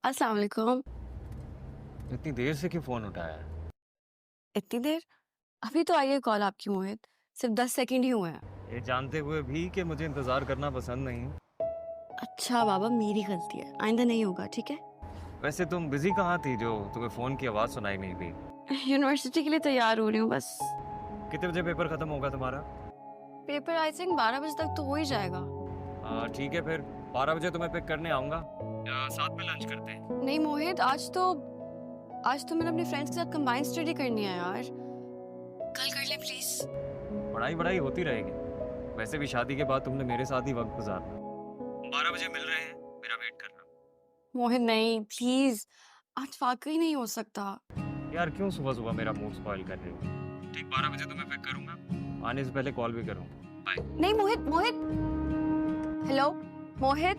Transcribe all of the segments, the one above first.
अस्सलाम वालेकुम। इतनी देर से क्यों फोन उठाया है? इतनी देर? अभी तो आई है कॉल आपकी मोहित, सिर्फ 10 सेकंड ही हुए हैं। ये जानते हुए भी कि मुझे इंतजार करना पसंद नहीं। अच्छा बाबा, मेरी गलती है, आइंदा नहीं होगा, ठीक है? वैसे तुम बिजी कहाँ थी जो तुम्हें फोन की आवाज सुनाई नहीं दी? यूनिवर्सिटी के लिए तैयार हो रही हूँ बस। कितने बजे पेपर खत्म होगा तुम्हारा? पेपर आई थिंक 12 बजे तक तो हो ही जाएगा। ठीक है फिर 12 बजे तुम्हें पिक करने आऊंगा, साथ में लंच करते हैं। नहीं मोहित, आज तो मैंने अपने फ्रेंड्स के साथ कंबाइंड स्टडी करनी है यार। कल कर ले प्लीज। पढ़ाई वढ़ाई होती रहेगी, वैसे भी शादी के बाद तुमने मेरे साथ ही वक्त गुजारना। 12 बजे मिल रहे हैं, मेरा वेट करना। मोहित नहीं प्लीज, आज वाकई नहीं हो सकता। यार क्यों सुबह सुबह मेरा मूड स्पॉइल कर रहे हो? ठीक 12 बजे तुम्हें पिक करूंगा, आने से पहले कॉल भी करूंगा। बाय। नहीं मोहित, हेलो मोहित।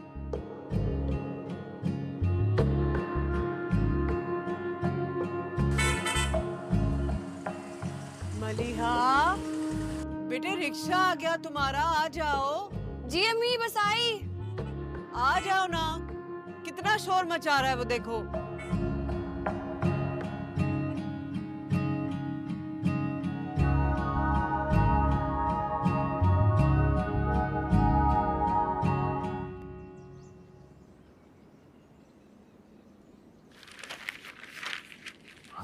मलिहा, बेटे रिक्शा आ गया तुम्हारा, आ जाओ। जी अम्मी बस आई। आ जाओ ना, कितना शोर मचा रहा है वो देखो।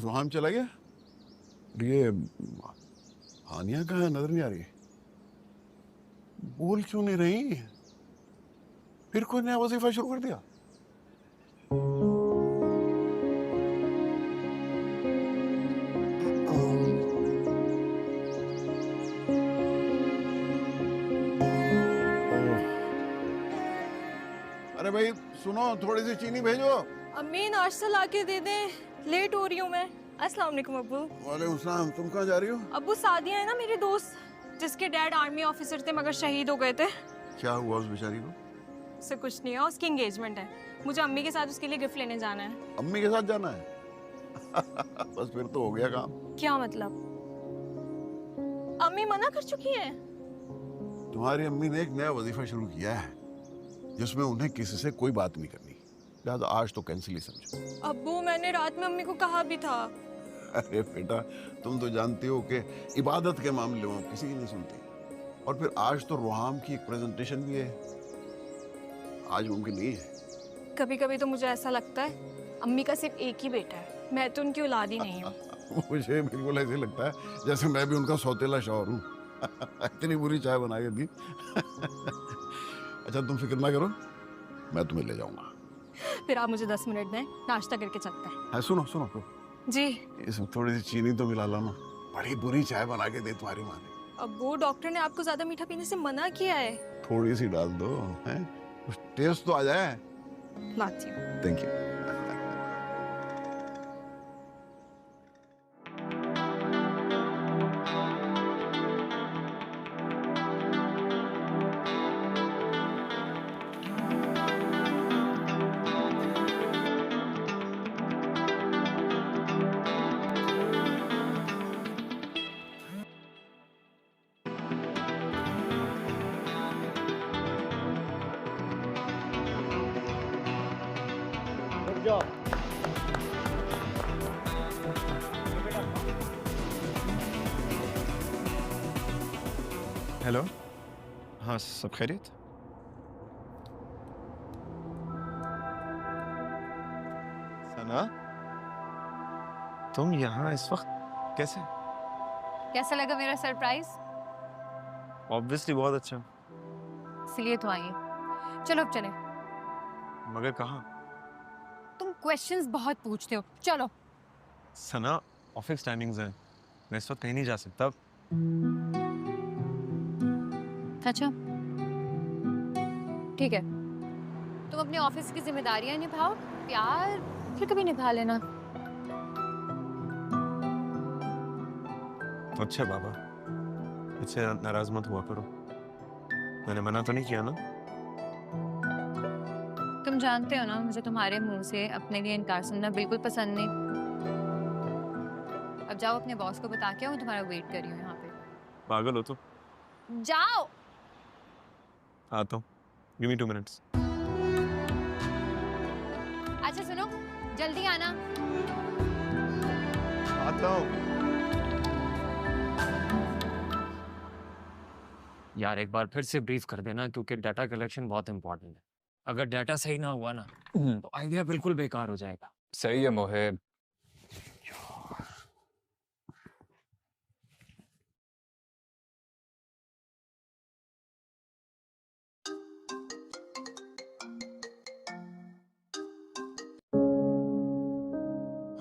वहां चला गया। ये हानिया कहाँ है? नजर नहीं आ रही। बोल क्यों नहीं रही? फिर कोई नया वजीफा शुरू कर दिया? अरे भाई सुनो, थोड़ी सी चीनी भेजो। अम्मी नाश्ता लाके दे दें, लेट हो रही हूँ मैं। अस्सलाम वालेकुम अब्बू। वालेकुम सलाम। तुम कहाँ जा रही हो? अब्बू सादिया है ना मेरी दोस्त, जिसके डैड आर्मी ऑफिसर थे मगर शहीद हो गए थे। क्या हुआ उस बेचारी को? उससे कुछ नहीं है, उसकी एंगेजमेंट है। मुझे अम्मी के साथ उसके लिए गिफ्ट लेने जाना है। अम्मी के साथ जाना है? बस फिर तो हो गया काम। क्या मतलब? अम्मी मना कर चुकी है? तुम्हारी अम्मी ने एक नया वजीफा शुरू किया है जिसमें उन्हें किसी से कोई बात नहीं करनी, लिहाजा आज तो कैंसिल ही समझो। अब्बू मैंने रात में अम्मी को कहा भी था। अरे बेटा, तुम तो जानती हो कि इबादत के मामले में किसी की नहीं सुनती। और फिर आज तो रोहाम की एक प्रेजेंटेशन भी है, आज मुमकिन नहीं है। कभी कभी तो मुझे ऐसा लगता है अम्मी का सिर्फ एक ही बेटा है, मैं तो उनकी औलाद ही नहीं हूँ। मुझे बिल्कुल ऐसे लगता है जैसे मैं भी उनका सौतेला शौहर हूँ। इतनी बुरी चाय बना के दी। अच्छा तुम फिक्र ना करो, मैं तुम्हें ले जाऊंगा। फिर आप मुझे 10 मिनट दें, नाश्ता करके चलते हैं। है, सुनो सुनो तो, जी। इसमें थोड़ी सी चीनी तो मिला लो ना, बड़ी बुरी चाय बना के दे तुम्हारी माँ ने। अब्बू डॉक्टर ने आपको ज्यादा मीठा पीने से मना किया है। थोड़ी सी डाल दो, हैं? कुछ टेस्ट तो आ जाए। लाती हूँ। Thank you. हेलो, हाँ सब खैरियत? सना, तुम यहाँ इस वक्त कैसे? कैसा लगा मेरा सरप्राइज? ऑब्वियसली बहुत अच्छा। इसलिए तो आई। चलो अब चले। मगर कहाँ? तुम क्वेश्चंस बहुत पूछते हो, चलो। सना, ऑफिस टाइमिंग्स हैं, मैं इस वक्त कहीं नहीं जा सकता। अच्छा ठीक है, तुम अपने ऑफिस की जिम्मेदारियां निभाओ, प्यार फिर कभी निभा लेना। अच्छा बाबा, इससे नाराज मत हुआ करो, मैंने मना तो नहीं किया ना? तुम जानते हो ना मुझे तुम्हारे मुंह से अपने लिए इनकार सुनना बिल्कुल पसंद नहीं। अब जाओ अपने बॉस को बता के, मैं तुम्हारा वेट कर रही हूँ यहाँ पे। पागल हो तो? जाओ। आता हूँ, गिव मी 2 मिनट्स। अच्छा सुनो, जल्दी आना। आता हूँ। यार एक बार फिर से ब्रीफ कर देना, क्योंकि डाटा कलेक्शन बहुत इंपॉर्टेंट है। अगर डाटा सही ना हुआ ना तो आइडिया बिल्कुल बेकार हो जाएगा। सही है मोहिब।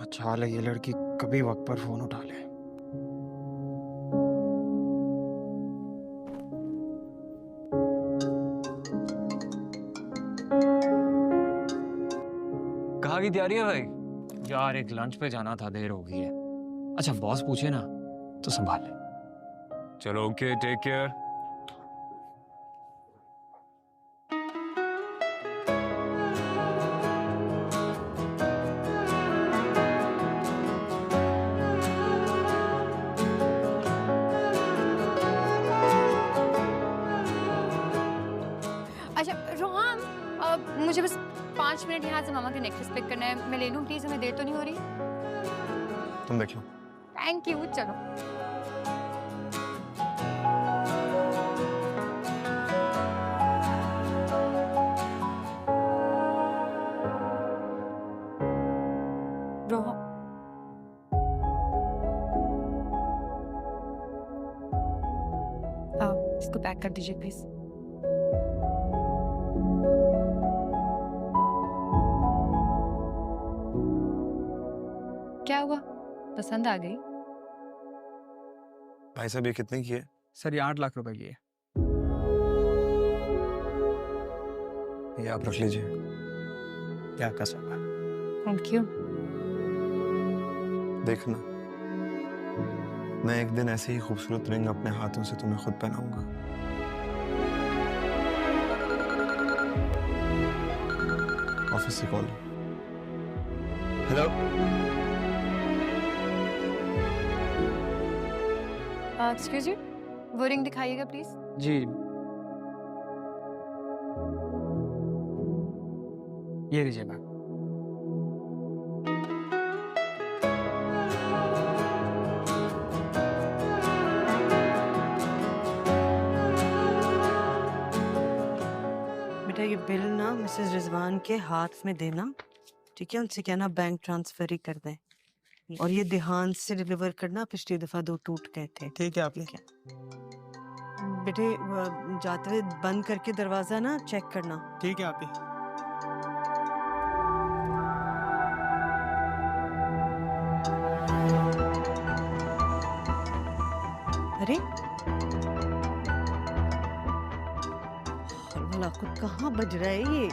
अच्छा है ये लड़की कभी वक्त पर फोन उठा ले। कहाँ की तैयारी है भाई? यार एक लंच पे जाना था, देर हो गई है। अच्छा बॉस पूछे ना तो संभाल ले। चलो ओके, टेक केयर। अच्छा रोहन, मुझे बस 5 मिनट यहाँ से मामा के नेकलेस पिक करना है। मैं ले लूँ प्लीज, हमें देर तो नहीं हो रही? तुम देखो। थैंक यू, चलो। रोहन, इसको पैक कर दीजिए प्लीज। क्या हुआ, पसंद आ गई? भाई साहब ये कितने की है? सर ये 8 लाख रुपए की है। ये आप रख लीजिए। क्या कसम है। Thank you. देखना, मैं एक दिन ऐसे ही खूबसूरत रिंग अपने हाथों से तुम्हें खुद पहनाऊंगा। ऑफिस से कॉल। हेलो। एक्सक्यूज यू, वो रिंग दिखाइएगा प्लीज। जी ये लीजिए मैम। बेटा ये बिल ना मिसेस रिजवान के हाथ में देना, ठीक है? उनसे कहना बैंक ट्रांसफर ही कर दें, और ये ध्यान से डिलीवर करना, पिछली दफा 2 टूट गए थे। ठीक है आपने। बेटे जाते हुए बंद करके दरवाजा ना चेक करना। ठीक है आपी। अरे भला खुद कहाँ बज रहा है ये?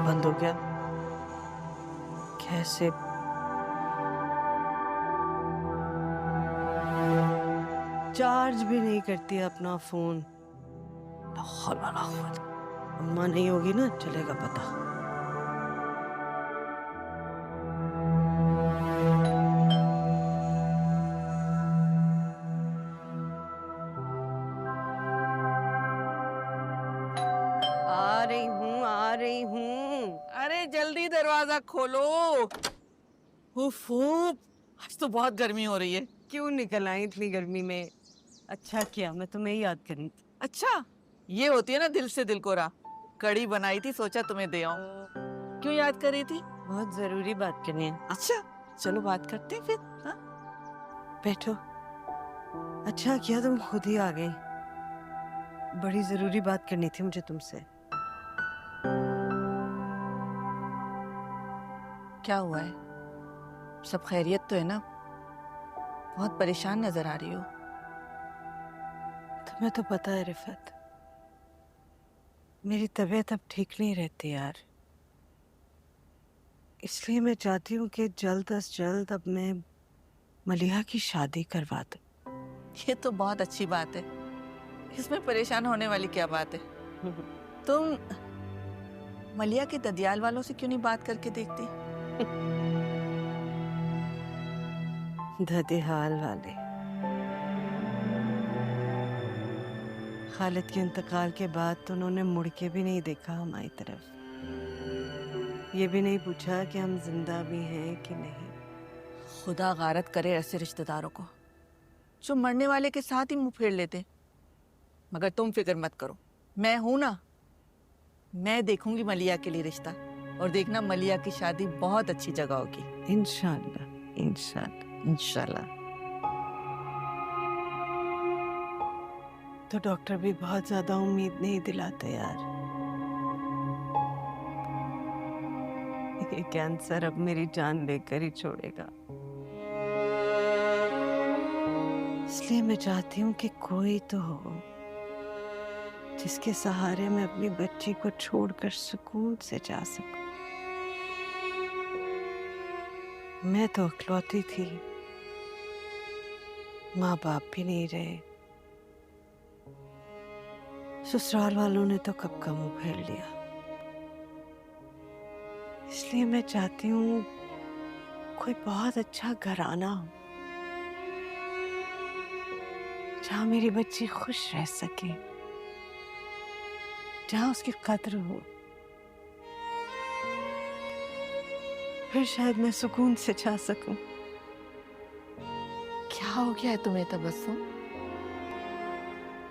बंद हो गया कैसे? चार्ज भी नहीं करती अपना फोन। अम्मा नहीं होगी ना, चलेगा पता। आ रही हूँ। अरे जल्दी दरवाजा खोलो। उफ, आज तो बहुत गर्मी हो रही है। क्यों निकल आई इतनी गर्मी में? अच्छा किया, मैं तुम्हें ही याद करी। अच्छा, ये होती है ना दिल से दिल को राह। कड़ी बनाई थी, सोचा तुम्हें दे आऊं। क्यों याद कर रही थी? बहुत जरूरी बात करनी है। अच्छा चलो बात करते हैं फिर। हाँ? बैठो। अच्छा किया तुम खुद ही आ गई, बड़ी जरूरी बात करनी थी मुझे तुमसे। क्या हुआ है? सब खैरियत तो है ना? बहुत परेशान नजर आ रही हो। तुम्हें तो पता है रिफत, मेरी तबीयत अब ठीक नहीं रहती यार। इसलिए मैं चाहती हूँ कि जल्द अज जल्द अब मैं मलिहा की शादी करवा दूं। ये तो बहुत अच्छी बात है, इसमें परेशान होने वाली क्या बात है? तुम मलिया के ददियाल वालों से क्यों नहीं बात करके देखती? ददियाल वाले? खालिद के इंतकाल के बाद तो उन्होंने मुड़ के भी नहीं देखा हमारी तरफ, ये भी नहीं पूछा कि हम जिंदा भी हैं कि नहीं। खुदा गारत करे ऐसे रिश्तेदारों को जो मरने वाले के साथ ही मुंह फेर लेते। मगर तुम फिक्र मत करो, मैं हूं ना, मैं देखूंगी मलिया के लिए रिश्ता, और देखना मलिया की शादी बहुत अच्छी जगह होगी। इंशाल्लाह इंशाल्लाह इंशाल्लाह। तो डॉक्टर भी बहुत ज्यादा उम्मीद नहीं दिलाते यार। ये कैंसर अब मेरी जान लेकर ही छोड़ेगा, इसलिए मैं चाहती हूँ कि कोई तो हो जिसके सहारे मैं अपनी बच्ची को छोड़कर सुकून से जा सकूं। मैं तो इकलौती थी, माँ बाप भी नहीं रहे, ससुराल वालों ने तो कब का मुंह फेर लिया। इसलिए मैं चाहती हूँ कोई बहुत अच्छा घराना हो जहाँ मेरी बच्ची खुश रह सके, जहाँ उसकी कद्र हो, फिर शायद मैं सुकून से जा सकूं। क्या हो गया है तुम्हें तबस्सुम?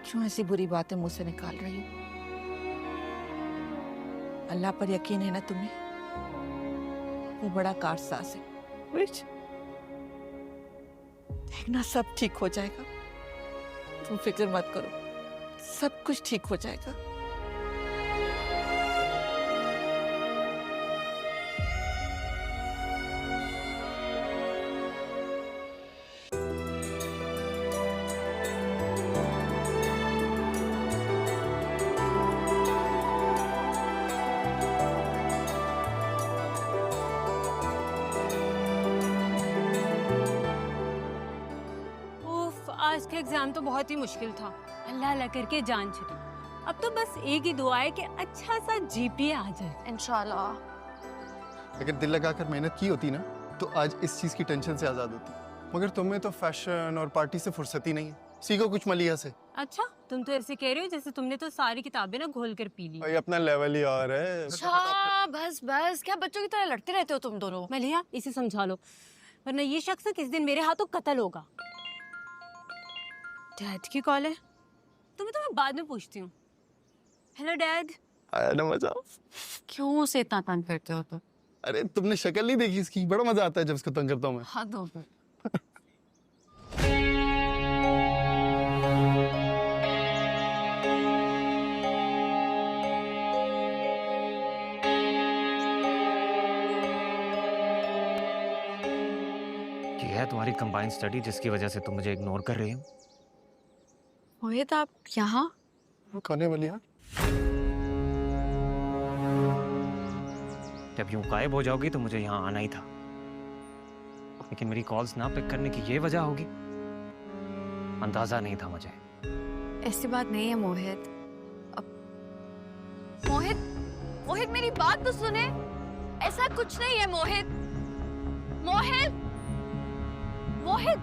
क्यों ऐसी बुरी बातें मुंह से निकाल रही हो? अल्लाह पर यकीन है ना तुम्हें? वो बड़ा कारसाज है। देखना सब ठीक हो जाएगा, तुम फिक्र मत करो, सब कुछ ठीक हो जाएगा। आज का एग्जाम तो बहुत ही मुश्किल था, अल्लाह अल्लाह करके जान छुटी। अब तो बस एक ही दुआ है कि अच्छा सा जीपीए आ जाए इंशाल्लाह। अगर दिल लगाकर मेहनत की होती ना तो आज इस चीज की टेंशन से आजाद होती, मगर तुम्हें तो फैशन और पार्टी से फुर्सत ही नहीं है। सीखो कुछ मलिया से। अच्छा, तुम तो ऐसे कह रहे हो जैसे तुमने तो सारी किताबें ना घोल कर पी ली। भाई अपना लेवल ही और है। अच्छा बस बस, क्या बच्चों की तरह लड़ते रहते हो तुम दोनों? मलिया इसे समझा लो, वरना ये शख्स किस दिन मेरे हाथों कत्ल होगा। डैड की कॉल है, तुम्हें तो मैं बाद में पूछती हूँ। Hello dad. आया ना मजा? क्यों उसे इतना तंग करते हो? तो अरे तुमने शक्ल नहीं देखी इसकी, बड़ा मजा आता है जब इसको तंग करता हूँ मैं। हाँ दो फिर। ये है तुम्हारी कंबाइंड स्टडी जिसकी वजह से तुम मुझे इग्नोर कर रही हो। मोहित आप यहाँ? वो कौन है मलिया? जब यूं गायब हो जाओगी तो मुझे यहाँ आना ही था, लेकिन मेरी कॉल्स ना पिक करने की ये वजह होगी, अंदाजा नहीं था मुझे। ऐसी बात नहीं है मोहित। अब मोहित मोहित मेरी बात तो सुने, ऐसा कुछ नहीं है मोहित। मोहित मोहित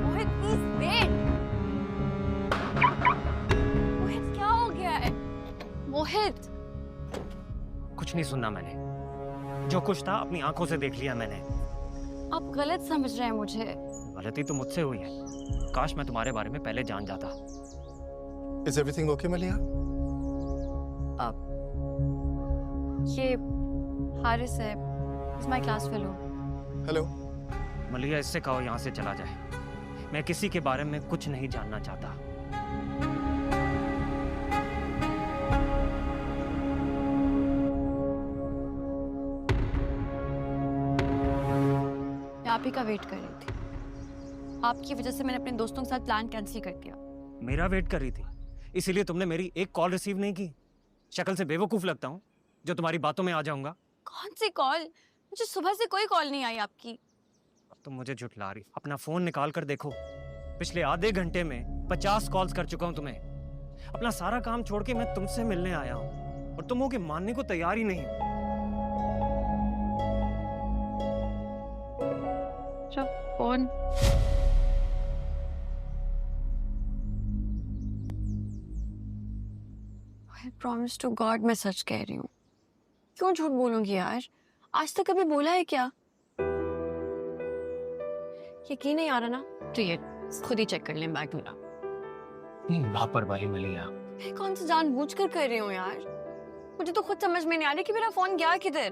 मोहित प्लीज वेट। मोहित क्या हो गया है? मोहित कुछ नहीं सुनना मैंने, जो कुछ था अपनी आंखों से देख लिया मैंने। आप गलत समझ रहे हैं मुझे। गलती तो मुझसे हुई है, काश मैं तुम्हारे बारे में पहले जान जाता। Is everything okay मलिया? ये हारिस है, is my class fellow. Hello मलिया इससे कहो यहाँ से चला जाए, मैं किसी के बारे में कुछ नहीं जानना चाहता। मैं आप ही का वेट कर रही थी, आपकी वजह से मैंने अपने दोस्तों के साथ प्लान कैंसिल कर दिया। मेरा वेट कर रही थी, इसीलिए तुमने मेरी एक कॉल रिसीव नहीं की। शक्ल से बेवकूफ लगता हूँ जो तुम्हारी बातों में आ जाऊंगा। कौन सी कॉल? मुझे सुबह से कोई कॉल नहीं आई आपकी। तुम मुझे झुठला रही। अपना फोन निकाल कर देखो, पिछले आधे घंटे में 50 कॉल्स कर चुका हूं तुम्हें। अपना सारा काम छोड़ के मैं तुमसे मिलने आया हूं और तुम हो के मानने को तैयार ही नहीं हो। फोन प्रॉमिस टू गॉड मैं सच कह रही हूँ। क्यों झूठ बोलूंगी यार? आज तक कभी बोला है क्या? यकीन नहीं आ रहा ना तो ये खुद ही चेक कर लें बैग मेरा। लापरवाही मलिया। मैं कौन सा जानबूझ कर रही हूँ यार? मुझे तो खुद समझ में नहीं आ रही कि मेरा फोन गया किधर।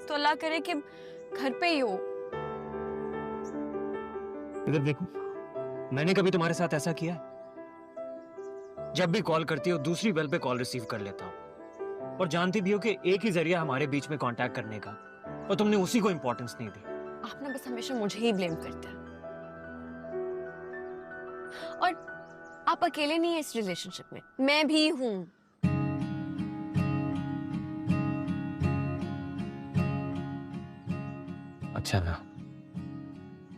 तो अल्लाह करे कि घर पे ही हो। इधर देखो, मैंने कभी तुम्हारे साथ ऐसा किया है? जब भी कॉल करती हो दूसरी बेल पे कॉल रिसीव कर लेता हूँ, और जानती भी हो कि एक ही जरिया हमारे बीच में कांटेक्ट करने का, और तुमने उसी को इंपॉर्टेंस नहीं दी। आप ना बस हमेशा मुझे ही ब्लेम करते हैं। और आप अकेले नहीं हैं इस रिलेशनशिप में, मैं भी हूं। अच्छा ना,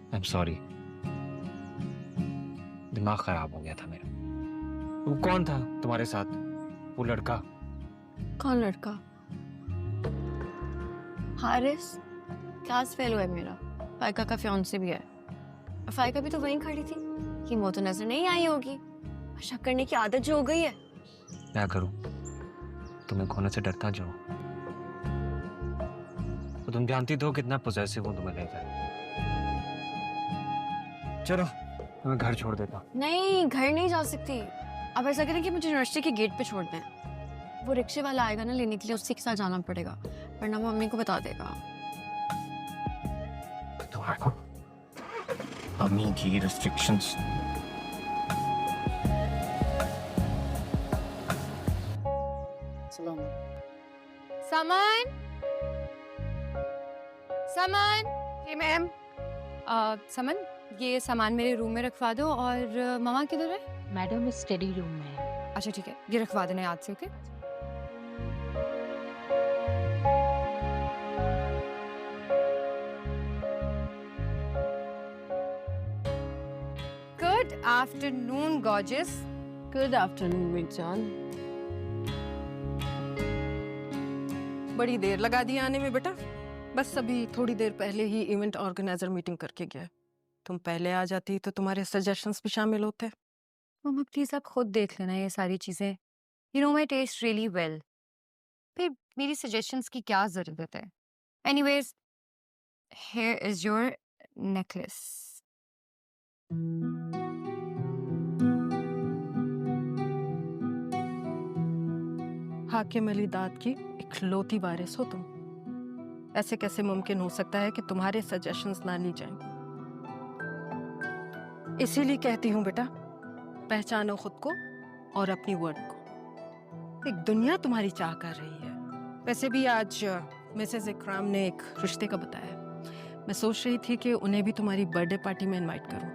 आई एम सॉरी, दिमाग खराब हो गया था मेरा। वो कौन था तुम्हारे साथ, वो लड़का? कौन लड़का? हारिस, क्लास फेल हुआ है मेरा। फाइका का फियांसे भी है। फाइका भी तो वहीं खड़ी थी कि वो तो नजर नहीं आई होगी। शक करने की आदत जो हो गई है। क्या करूं, तुम्हें खोने से डरता जो। तो तुम जानती तो कितना पोजेसिव हूं तुम्हें लेकर। चलो मैं घर छोड़ देता हूं। नहीं, घर नहीं जा सकती। अब ऐसा करें कि मुझे यूनिवर्सिटी के गेट पे छोड़ दें। वो रिक्शे वाला आएगा ना लेने के लिए, उससे के साथ जाना पड़ेगा, वरना वो मम्मी को बता देगा। मम्मी की रिस्ट्रिक्शंस। सामान, सामान। जी मैम। समन, ये सामान मेरे रूम में रखवा दो। और मामा किधर है? मैडम स्टडी रूम में है। अच्छा ठीक है, ये रखवा देना याद से। Okay. Good afternoon gorgeous. Good afternoon Mirzan. बड़ी देर लगा दी आने में बेटा। बस अभी थोड़ी देर पहले ही इवेंट ऑर्गेनाइजर मीटिंग करके गया। तुम पहले आ जाती तो तुम्हारे सजेशंस भी शामिल होते। मम्मा प्लीज आप खुद देख लेना ये सारी चीजें। You know my test really well. फिर मेरी सजेशंस की क्या जरूरत है? Anyways, here is your necklace. हाकिम अली दाद की इकलौती वारिस हो तुम। ऐसे कैसे मुमकिन हो सकता है कि तुम्हारे सजेशंस ना ली जाएं? इसीलिए कहती हूँ बेटा, पहचानो खुद को और अपनी वर्ड को। एक दुनिया तुम्हारी चाह कर रही है। वैसे भी आज मिसेस इकराम ने एक रिश्ते का बताया। मैं सोच रही थी कि उन्हें भी तुम्हारी बर्थडे पार्टी में इनवाइट करूं।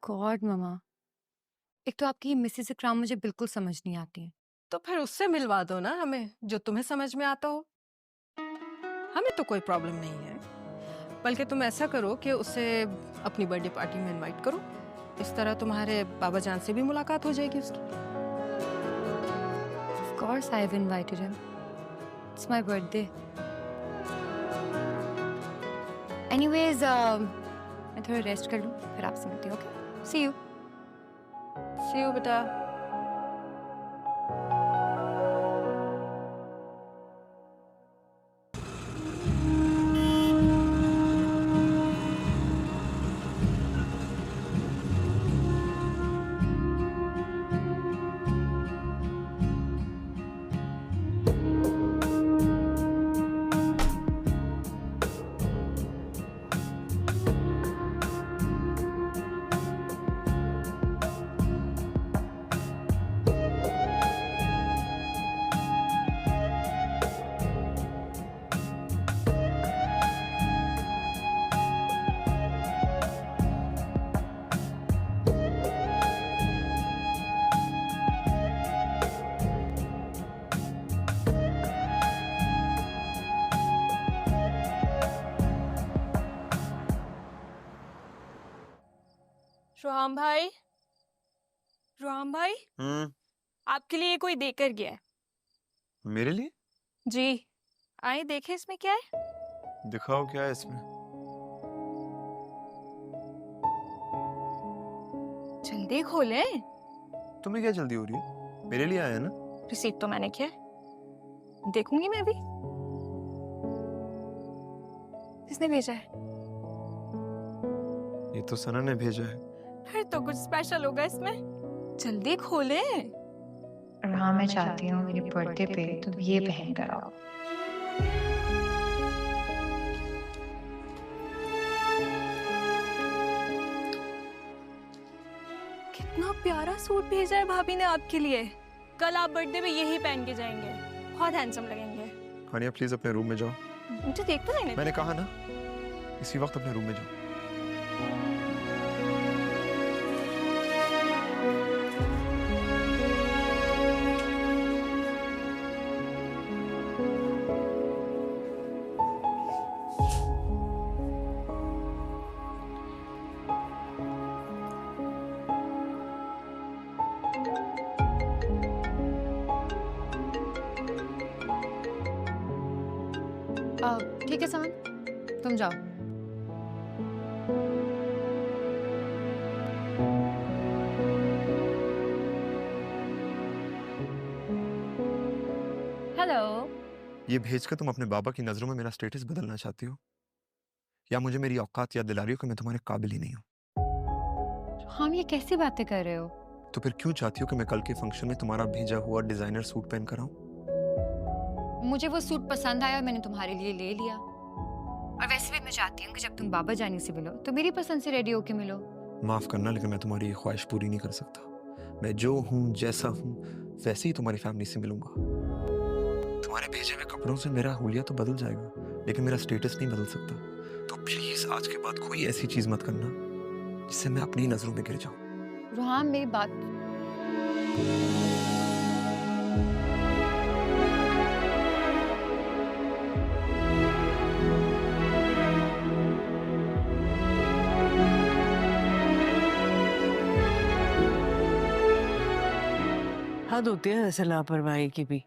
गॉड मम्मा, एक तो आपकी मिसेस इकराम मुझे बिल्कुल समझ नहीं आती है। तो फिर उससे मिलवा दो ना हमें, जो तुम्हें समझ में आता हो। हमें तो कोई प्रॉब्लम नहीं है, बल्कि तुम ऐसा करो कि उसे अपनी बर्थडे पार्टी में इनवाइट करो। इस तरह तुम्हारे बाबा जान से भी मुलाकात हो जाएगी उसकी। Of course I have invited him. It's my birthday. Anyways, मैं थोड़ा रेस्ट कर लूँ, फिर आपसे मिलती हूँ। Okay, see you. See you बेटा। रोहम भाई, रोहम भाई, आपके लिए कोई देकर गया है। मेरे लिए? जी, आइए देखें इसमें क्या है। दिखाओ क्या है इसमें। जल्दी खोले। तुम्हें क्या जल्दी हो रही है? मेरे लिए आया ना? रिसीट तो मैंने किया, देखूंगी मैं भी। किसने भेजा है? ये तो सना ने भेजा है। फिर तो कुछ स्पेशल होगा इसमें, जल्दी खोले। और हाँ, मैं चाहती हूँ मेरी बर्थडे पे तुम ये पहन कर आओ। कितना प्यारा सूट भेजा है भाभी ने आपके लिए। कल आप बर्थडे में यही पहन के जाएंगे, बहुत हैंडसम लगेंगे। हानिया प्लीज अपने रूम में जाओ। मुझे देख तो नहीं, मैंने कहा ना, इसी वक्त अपने रूम में जाओ। ठीक है समन, तुम जाओ। हेलो। ये भेजकर तुम अपने बाबा की नजरों में मेरा स्टेटस बदलना चाहती हो, या मुझे मेरी औकात याद दिला रही हो कि मैं तुम्हारे काबिल ही नहीं हूँ? हम ये कैसी बातें कर रहे हो? तो फिर क्यों चाहती हो कि मैं कल के फंक्शन में तुम्हारा भेजा हुआ डिजाइनर सूट पहन कर आऊं? मुझे वो सूट पसंद आया, मैंने तुम्हारे लिए ले लिया। और वैसे भी मैं चाहती हूँ कि जब तुम बाबा जानी से मिलो तो मेरी पसंद से रेडी होके मिलो। माफ करना, लेकिन मैं तुम्हारी ये ख्वाहिश पूरी नहीं कर सकता। मैं जो हूँ, जैसा हूँ, वैसे ही तुम्हारी फैमिली से मिलूंगा। तुम्हारे भेजे हुए कपड़ों से मेरा हुलिया तो बदल जाएगा, लेकिन मेरा स्टेटस नहीं बदल सकता। तो प्लीज आज के बाद कोई ऐसी चीज मत करना जिससे मैं अपनी नजरों में गिर जाऊं। रोहान, मेरी बात। हद होती है ऐसे लापरवाही की भी।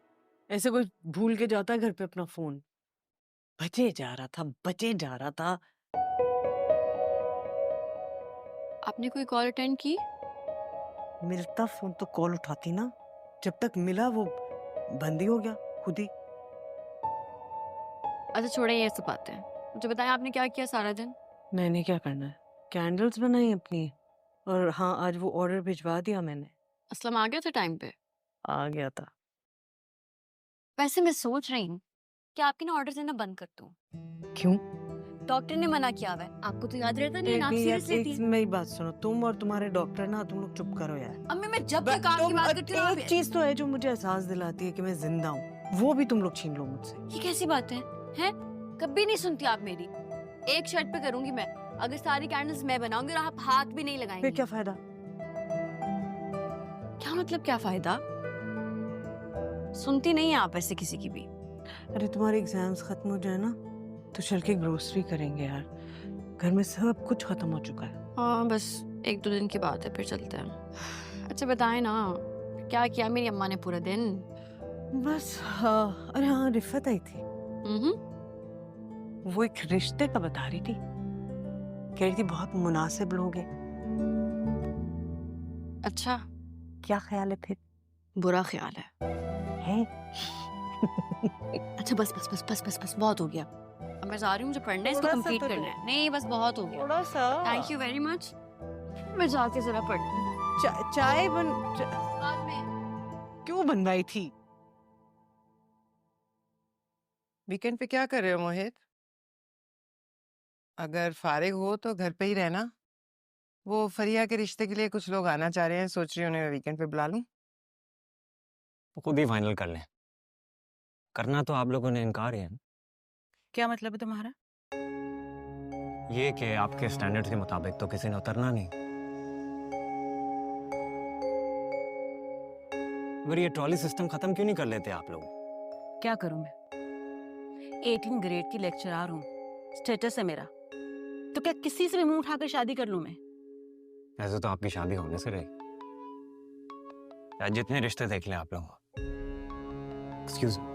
ऐसे कोई भूल के जाता है घर पे अपना फोन? बचे जा रहा था। आपने कोई कॉल अटेंड की? मिलता फोन तो कॉल उठाती ना। जब तक मिला वो बंद ही हो गया खुद ही। अच्छा छोड़े ये सब बातें, मुझे बताएं आपने क्या किया सारा दिन? मैंने क्या करना है, कैंडल्स बनाई अपनी। और हाँ, आज वो ऑर्डर भिजवा दिया मैंने। असलम आ गया था टाइम पे? आ गया था। वैसे मैं सोच रही हूँ कि आपकी ना ऑर्डर देना बंद कर दूं। क्यों? डॉक्टर ने मना किया हुआ है, आपको तो याद रहता नहीं, आप सीरियस लेती हैं। मेरी बात सुनो, तुम और तुम्हारे डॉक्टर ना, तुम लोग चुप करो यार। अम्मी मैं जब भी काम की बात करती हूँ एक चीज तो है जो मुझे एहसास दिलाती है कि मैं जिंदा हूँ, वो भी तुम लोग छीन लो मुझसे। ये कैसी बात है? हैं? कभी नहीं सुनती आप मेरी। एक शर्ट पे करूंगी मैं, अगर सारी कैंडल्स मैं बनाऊंगी और आप हाथ भी नहीं लगाएंगे। फिर क्या फायदा? क्या मतलब क्या फायदा? सुनती नहीं है आप ऐसे किसी की भी। अरे तुम्हारे एग्जाम्स खत्म हो जाए ना तो चल के ग्रोसरी करेंगे यार। घर में सब कुछ खत्म हो चुका है। हाँ बस 1-2 दिन की बात है, फिर चलते हैं। अच्छा बताएं ना, क्या किया मेरी अम्मा ने पूरा दिन? बस हाँ, अरे हाँ, रिफत आई थी। वो एक रिश्ते का बता रही थी, कह रही थी बहुत मुनासिब लोग हैं। अच्छा, क्या ख्याल है फिर? बुरा ख्याल है? अच्छा बस बस बस बस बस बस बहुत हो गया। अब मैं जा रही हूँ, मुझे पढ़ना है, इसको कंप्लीट करना है। नहीं बस बहुत हो गया, थोड़ा सा। Thank you very much. मैं जाके जरा पढ़ चाय बाद में। क्यों बनवाई थी? वीकेंड पे क्या कर रहे हो मोहित? अगर फारिग हो तो घर पे ही रहना। वो फरिया के रिश्ते के लिए कुछ लोग आना चाह रहे हैं, सोच रही हूँ उन्हें वीकेंड पे बुला लूं। खुद ही फाइनल कर लें। करना तो आप लोगों ने इनकार ही है। क्या मतलब है तुम्हारा? ये कि आपके स्टैंडर्ड्स के मुताबिक तो किसी ने उतरना नहीं। अगर ये ट्रॉली सिस्टम खत्म क्यों नहीं कर लेते आप लोग? क्या करूं मैं? 18 ग्रेड की लेक्चरर हूँ, स्टेटस है मेरा, तो क्या किसी से भी मुंह उठाकर शादी कर लूं मैं? ऐसे तो आपकी शादी होने से रही। या जितने रिश्ते देख लें आप लोग। Excuse me.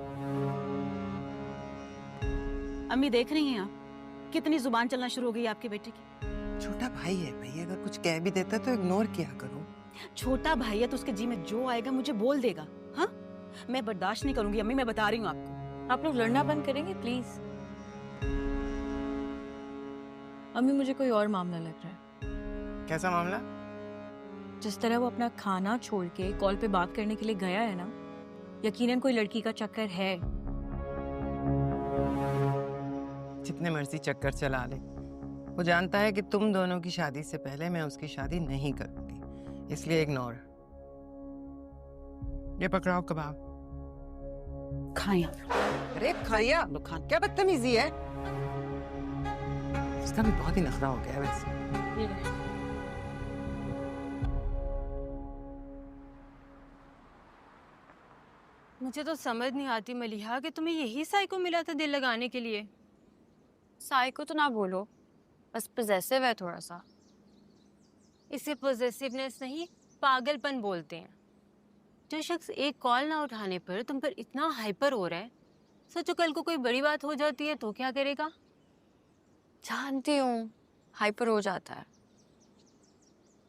अम्मी देख रही हैं आप कितनी जुबान चलना शुरू हो गई आपके बेटे की? छोटा भाई है भाई, अगर कुछ कह भी देता तो इग्नोर किया करो। छोटा भाई है तो उसके जी में जो आएगा मुझे बोल देगा। हाँ, मैं बर्दाश्त नहीं करूंगी अम्मी, मैं बता रही हूँ आपको। आप लोग लड़ना बंद करेंगे प्लीज? अम्मी मुझे कोई और मामला लग रहा है। कैसा मामला? जिस तरह वो अपना खाना छोड़ के कॉल पे बात करने के लिए गया है ना, यकीनन कोई लड़की का चक्कर है। जितने मर्जी चक्कर चला ले, वो जानता है कि तुम दोनों की शादी से पहले मैं उसकी शादी नहीं करूंगी, इसलिए इग्नोर। ये पकड़ाओ कबाब। खाएं। अरे खाइए आप लोग, खान क्या बदतमीजी है। इसका भी बहुत ही नखरा हो गया है वैसे। मुझे तो समझ नहीं आती मलिहा कि तुम्हें यही साइको मिला था दिल लगाने के लिए। साइको तो ना बोलो, बस पोजेसिव है थोड़ा सा। इसे पॉजिटिवनेस नहीं, पागलपन बोलते हैं। जो शख्स एक कॉल ना उठाने पर तुम पर इतना हाइपर हो रहा है, सोचो कल को कोई बड़ी बात हो जाती है तो क्या करेगा? जानती हूँ हाइपर हो जाता है,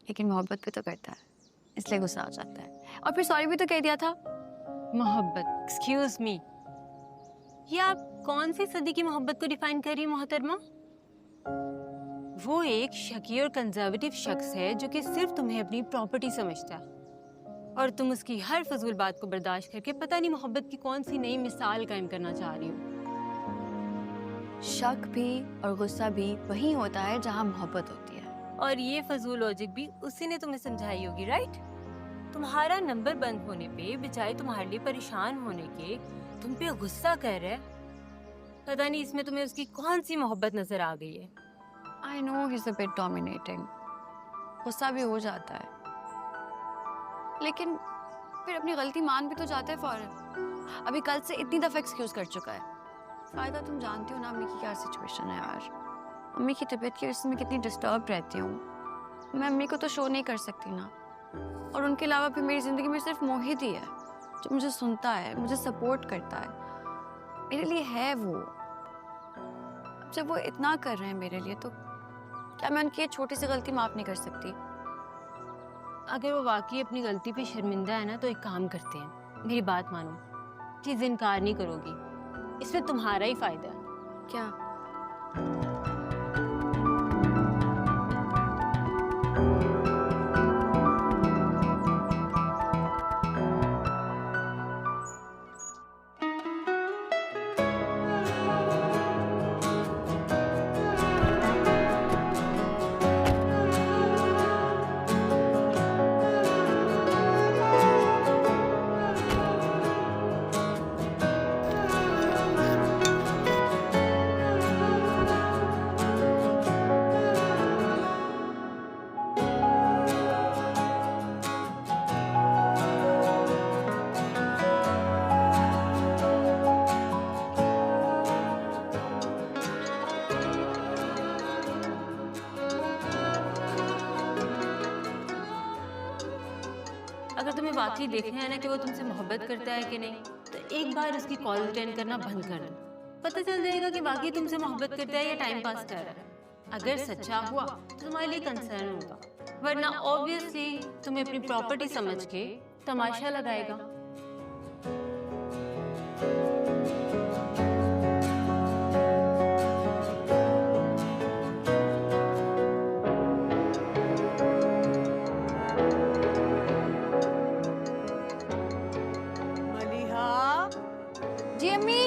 लेकिन मोहब्बत भी तो करता है, इसलिए गुस्सा आ जाता है। और फिर सॉरी भी तो कह दिया था। मोहब्बत, एक्सक्यूज मी, ये आप कौन सी सदी की मोहब्बत को डिफाइन कर रही है मोहतरमा? वो एक शकी और कंजर्वेटिव शख्स है जो कि सिर्फ तुम्हें अपनी प्रॉपर्टी समझता है, और तुम उसकी हर फजूल बात को बर्दाश्त करके पता नहीं मोहब्बत की कौन सी नई मिसाल कायम करना चाह रही हो। शक भी और गुस्सा भी वही होता है जहाँ मोहब्बत होती है। और ये फजूल लॉजिक भी उसी ने तुम्हें समझाई होगी, राइट? तुम्हारा नंबर बंद होने पे बेचारे तुम्हारे लिए परेशान होने के तुम पे गुस्सा कर रहे, पता नहीं इसमें तुम्हें उसकी कौन सी मोहब्बत नजर आ गई है। I know he's a bit dominating, गुस्सा भी हो जाता है, लेकिन फिर अपनी गलती मान भी तो जाता है फौरन। अभी कल से इतनी दफा एक्सक्यूज कर चुका है। फायदा तुम जानती हो ना अम्मी की क्या सिचुएशन है यार। अम्मी की तबीयत की वजह से मैं कितनी डिस्टर्ब रहती हूँ। मैं अम्मी को तो शो नहीं कर सकती ना, और उनके अलावा भी मेरी जिंदगी में सिर्फ मोहित ही है जो मुझे सुनता है, मुझे सपोर्ट करता है, मेरे लिए है वो। अब जब वो इतना कर रहे हैं मेरे लिए, तो क्या मैं उनकी ये छोटी सी गलती माफ नहीं कर सकती? अगर वो वाकई अपनी गलती पे शर्मिंदा है ना, तो एक काम करते हैं, मेरी बात मानो, चीज इनकार नहीं करोगी, इसमें तुम्हारा ही फायदा है। क्या? अगर तुम्हें वाकई देखना है ना कि वो तुमसे मोहब्बत करता है कि नहीं, तो एक बार उसकी कॉल अटेंड करना बंद कर दो, पता चल जाएगा कि वाकई तुमसे मोहब्बत करता है या टाइम पास कर रहा है। अगर सच्चा हुआ तो तुम्हारे लिए कंसर्न होगा, वरना ऑब्वियसली तुम्हें अपनी प्रॉपर्टी समझ के तमाशा लगाएगा। जी अम्मी,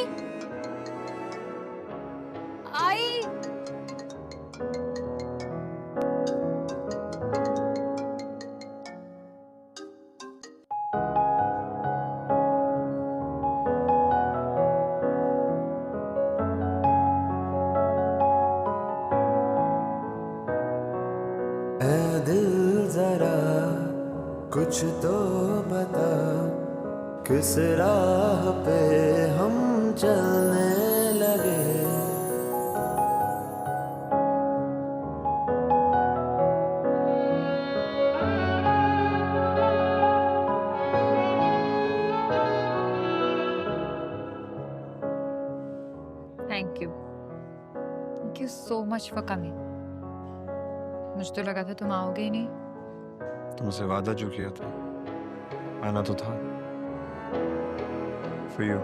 आई। दिल जरा कुछ तो बता, किस राह पे हम चलने लगे। Thank you so much for coming. मुझे तो लगा था तुम आओगे ही नहीं। तुमसे वादा जो किया था आना तो था। For you.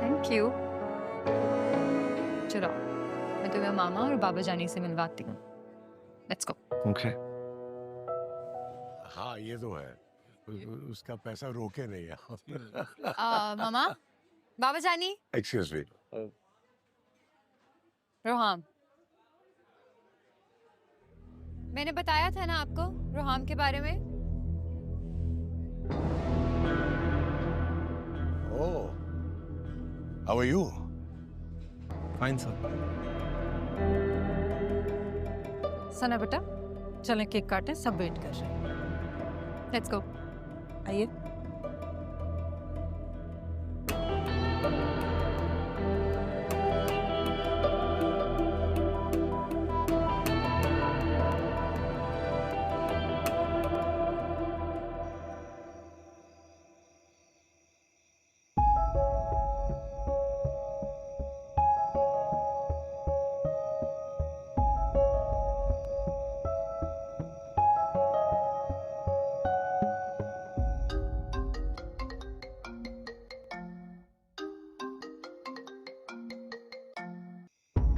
Thank you. चलो मैं तुम्हें मामा और बाबा जानी से मिलवाती हूँ। Let's go. Okay. हाँ ये तो है, उसका पैसा रोके नहीं है। मामा, बाबा जानी, एक्सक्यूज मी। रोहाम। मैंने बताया था ना आपको रोहाम के बारे में। Oh, how are you? Fine sir. सना बेटा चलें केक काटें, सब वेट कर रहे हैं। Let's go. आइए।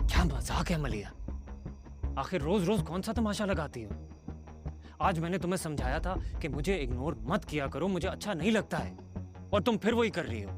क्या मजाक है मलिया, आखिर रोज रोज कौन सा तमाशा लगाती हो? आज मैंने तुम्हें समझाया था कि मुझे इग्नोर मत किया करो, मुझे अच्छा नहीं लगता है, और तुम फिर वही कर रही हो।